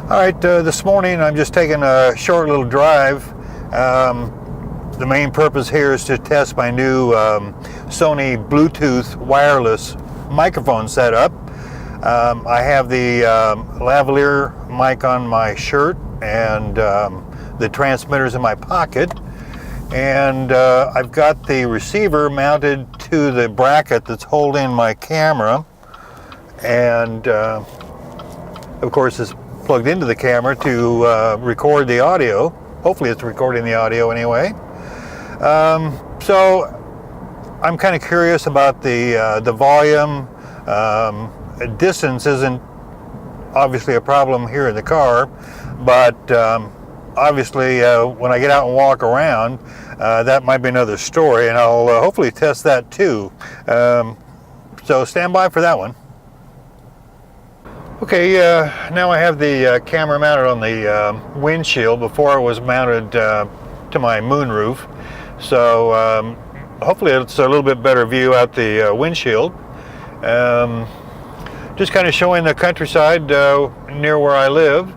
Alright, this morning I'm just taking a short little drive. The main purpose here is to test my new Sony Bluetooth wireless microphone setup. I have the lavalier mic on my shirt and the transmitter's in my pocket, and I've got the receiver mounted to the bracket that's holding my camera, and of course it's plugged into the camera to record the audio. Hopefully it's recording the audio anyway. So I'm kind of curious about the volume. Distance isn't obviously a problem here in the car, but obviously when I get out and walk around, that might be another story, and I'll hopefully test that too. So stand by for that one. Okay, now I have the camera mounted on the windshield. Before it was mounted to my moonroof, so hopefully it's a little bit better view out the windshield. Just kind of showing the countryside near where I live.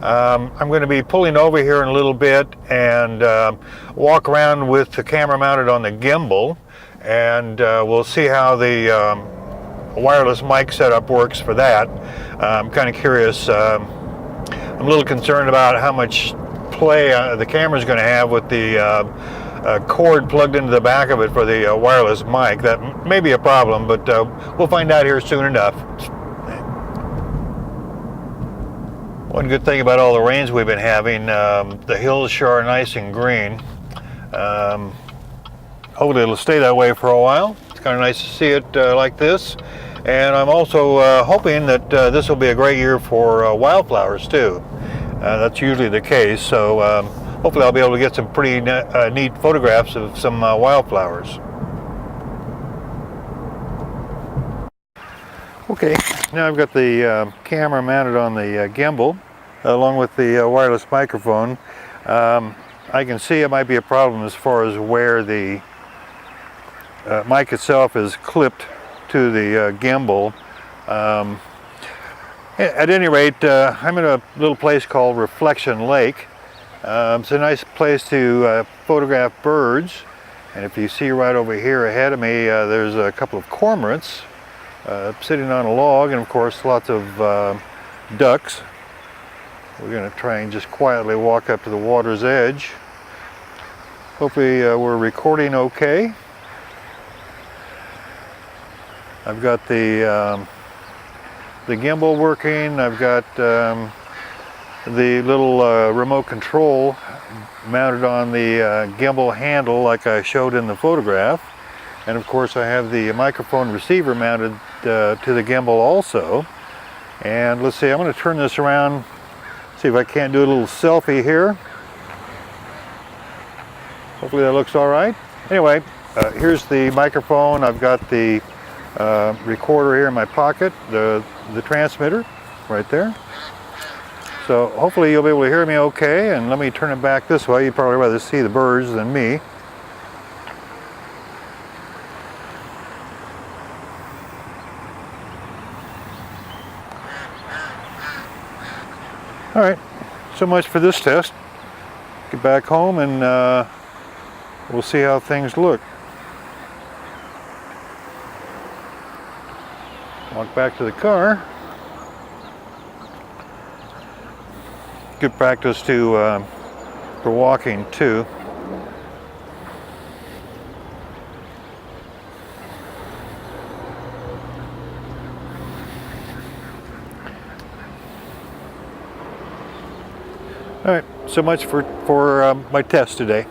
I'm going to be pulling over here in a little bit and walk around with the camera mounted on the gimbal, and we'll see how the wireless mic setup works for that. I'm kind of curious. I'm a little concerned about how much play the camera is going to have with the cord plugged into the back of it for the wireless mic. That may be a problem, but we'll find out here soon enough. One good thing about all the rains we've been having, the hills sure are nice and green. Hopefully it'll stay that way for a while. It's kind of nice to see it like this. And I'm also hoping that this will be a great year for wildflowers too. That's usually the case, so hopefully I'll be able to get some pretty neat photographs of some wildflowers. Okay, now I've got the camera mounted on the gimbal along with the wireless microphone. I can see it might be a problem as far as where the mic itself is clipped to the gimbal. At any rate, I'm in a little place called Reflection Lake. It's a nice place to photograph birds, and if you see right over here ahead of me, there's a couple of cormorants sitting on a log, and of course lots of ducks. We're going to try and just quietly walk up to the water's edge. Hopefully we're recording okay. I've got the gimbal working. I've got the little remote control mounted on the gimbal handle like I showed in the photograph. And of course I have the microphone receiver mounted to the gimbal also. And let's see, I'm going to turn this around, see if I can't do a little selfie here. Hopefully that looks all right. Anyway, here's the microphone. I've got the recorder here in my pocket, the transmitter right there. So hopefully you'll be able to hear me okay, and let me turn it back this way. You'd probably rather see the birds than me. Alright, so much for this test. Get back home and we'll see how things look. Walk back to the car. Good practice for walking too. All right, so much for my test today.